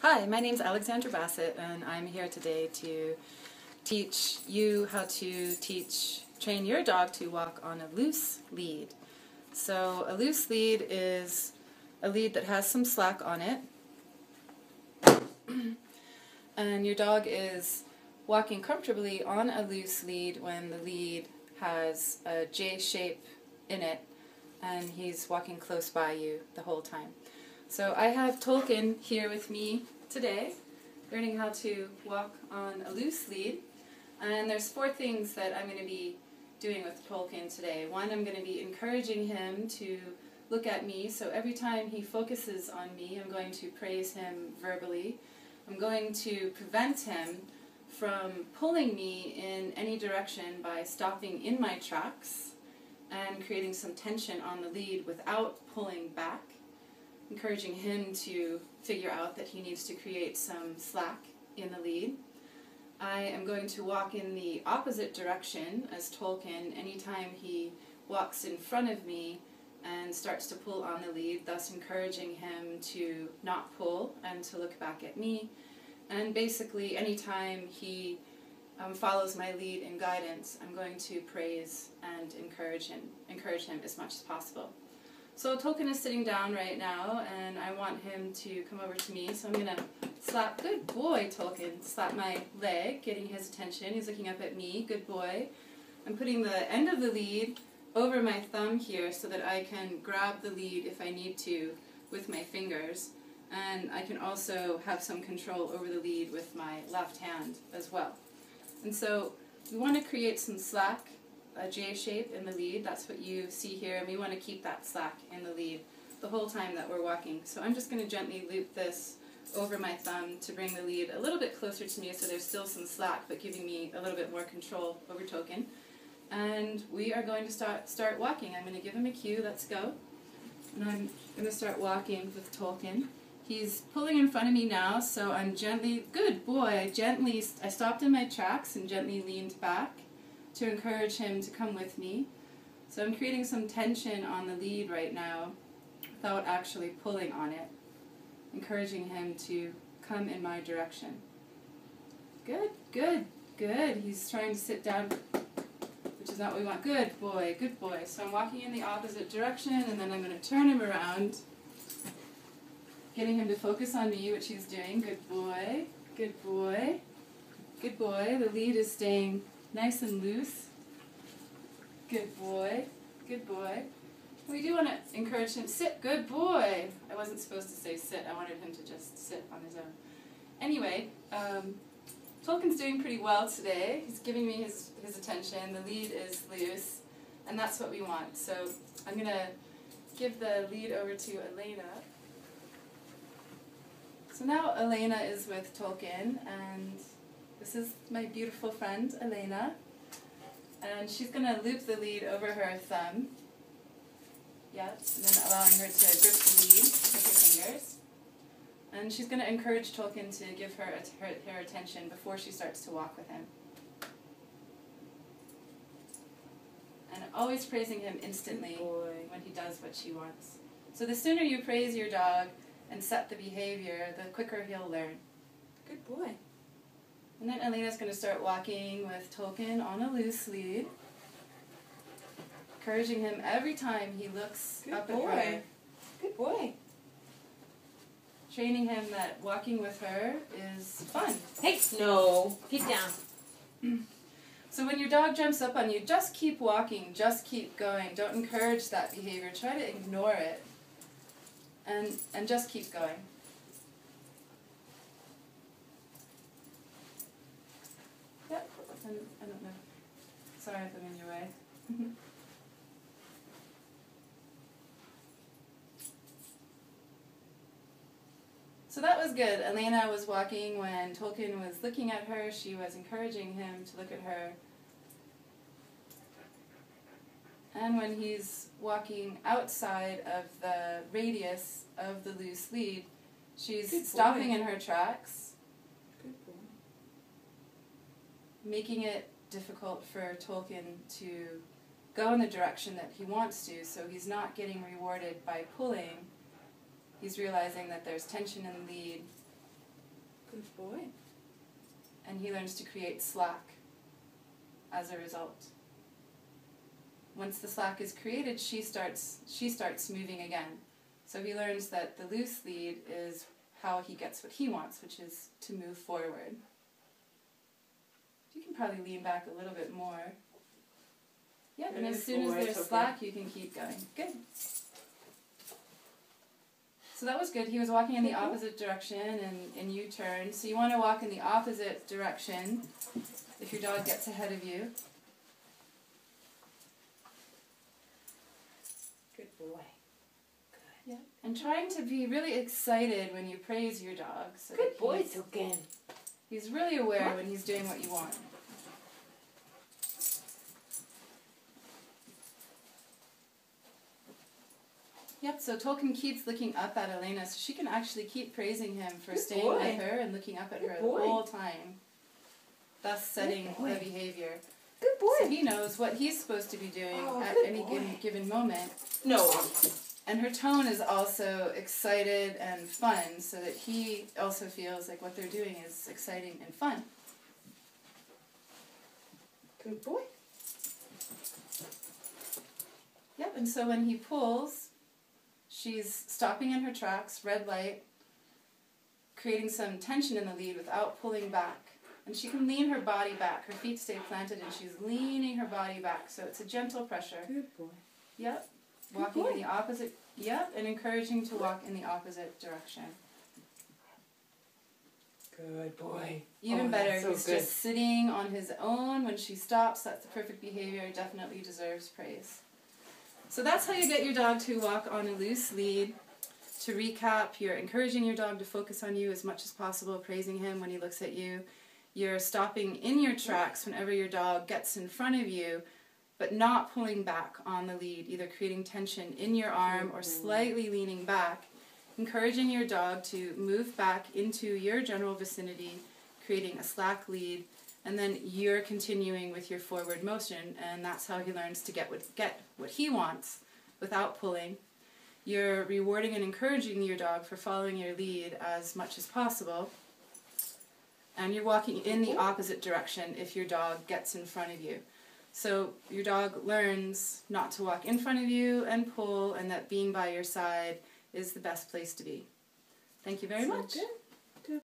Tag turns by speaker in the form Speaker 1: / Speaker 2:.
Speaker 1: Hi, my name's Alexandra Bassett, and I'm here today to teach you how to train your dog to walk on a loose lead. So a loose lead is a lead that has some slack on it, and your dog is walking comfortably on a loose lead when the lead has a J shape in it, and he's walking close by you the whole time. So I have Tolkien here with me today, learning how to walk on a loose lead. And there's 4 things that I'm going to be doing with Tolkien today. One, I'm going to be encouraging him to look at me. So every time he focuses on me, I'm going to praise him verbally. I'm going to prevent him from pulling me in any direction by stopping in my tracks and creating some tension on the lead without pulling back, encouraging him to figure out that he needs to create some slack in the lead. I am going to walk in the opposite direction as Tolkien anytime he walks in front of me and starts to pull on the lead, thus encouraging him to not pull and to look back at me. And basically anytime he follows my lead and guidance, I'm going to praise and encourage him as much as possible. So Tolkien is sitting down right now, and I want him to come over to me, so I'm going to slap, good boy Tolkien, slap my leg, getting his attention. He's looking up at me, good boy. I'm putting the end of the lead over my thumb here so that I can grab the lead if I need to with my fingers, and I can also have some control over the lead with my left hand as well. And so we want to create some slack, a J shape in the lead. That's what you see here, and we want to keep that slack in the lead the whole time that we're walking. So I'm just going to gently loop this over my thumb to bring the lead a little bit closer to me so there's still some slack but giving me a little bit more control over Tolkien. And we are going to start walking. I'm going to give him a cue, let's go. And I'm going to start walking with Tolkien. He's pulling in front of me now, so I'm gently, good boy, gently, I stopped in my tracks and gently leaned back to encourage him to come with me. So I'm creating some tension on the lead right now without actually pulling on it, encouraging him to come in my direction. Good, good, good. He's trying to sit down, which is not what we want. Good boy, good boy. So I'm walking in the opposite direction, and then I'm going to turn him around, getting him to focus on me, which he's doing. Good boy, good boy, good boy. The lead is staying nice and loose. Good boy, good boy. We do want to encourage him, sit, good boy. I wasn't supposed to say sit, I wanted him to just sit on his own. Anyway, Tolkien's doing pretty well today. He's giving me his attention, the lead is loose, and that's what we want. So I'm going to give the lead over to Elena. So now Elena is with Tolkien, and this is my beautiful friend, Elena. And she's going to loop the lead over her thumb. Yes, and then allowing her to grip the lead with her fingers. And she's going to encourage Tolkien to give her attention before she starts to walk with him. And always praising him instantly when he does what she wants. So the sooner you praise your dog and set the behavior, the quicker he'll learn. Good boy. And then Elena's going to start walking with Tolkien on a loose lead, encouraging him every time he looks up at her. Good boy. Training him that walking with her is fun.
Speaker 2: Hey, no, keep down.
Speaker 1: So when your dog jumps up on you, just keep walking, just keep going. Don't encourage that behavior. Try to ignore it. And just keep going. Yep, I don't know. Sorry if I'm in your way. So that was good. Elena was walking when Tolkien was looking at her. She was encouraging him to look at her. And when he's walking outside of the radius of the loose lead, she's stopping in her tracks, making it difficult for Tolkien to go in the direction that he wants to, so he's not getting rewarded by pulling. He's realizing that there's tension in the lead,
Speaker 2: Good boy.
Speaker 1: And he learns to create slack as a result. Once the slack is created, she starts moving again. So he learns that the loose lead is how he gets what he wants, which is to move forward. You can probably lean back a little bit more. Yep, and as soon as there's slack, you can keep going. Good. So that was good. He was walking in the opposite direction and you turn. So you want to walk in the opposite direction if your dog gets ahead of you.
Speaker 2: Good boy.
Speaker 1: Yeah. And trying to be really excited when you praise your dog. So
Speaker 2: Good boy, Token.
Speaker 1: He's really aware when he's doing what you want. Yep, so Tolkien keeps looking up at Elena, so she can actually keep praising him for staying with her and looking up at her the whole time, thus setting the behavior.
Speaker 2: Good boy.
Speaker 1: So he knows what he's supposed to be doing at any given moment.
Speaker 2: No.
Speaker 1: And her tone is also excited and fun, so that he also feels like what they're doing is exciting and fun.
Speaker 2: Good boy.
Speaker 1: Yep, and so when he pulls, she's stopping in her tracks, red light, creating some tension in the lead without pulling back. And she can lean her body back. Her feet stay planted and she's leaning her body back. So it's a gentle pressure.
Speaker 2: Good boy.
Speaker 1: Yep. Walking in the opposite, yep, and encouraging to walk in the opposite direction.
Speaker 2: Good boy.
Speaker 1: Even better, he's just sitting on his own. When she stops, that's the perfect behavior. Definitely deserves praise. So that's how you get your dog to walk on a loose lead. To recap, you're encouraging your dog to focus on you as much as possible, praising him when he looks at you. You're stopping in your tracks whenever your dog gets in front of you, but not pulling back on the lead, either creating tension in your arm or slightly leaning back, encouraging your dog to move back into your general vicinity, creating a slack lead, and then you're continuing with your forward motion, and that's how he learns to get what he wants without pulling. You're rewarding and encouraging your dog for following your lead as much as possible, and you're walking in the opposite direction if your dog gets in front of you. So your dog learns not to walk in front of you and pull, and that being by your side is the best place to be. Thank you very much.
Speaker 2: Good.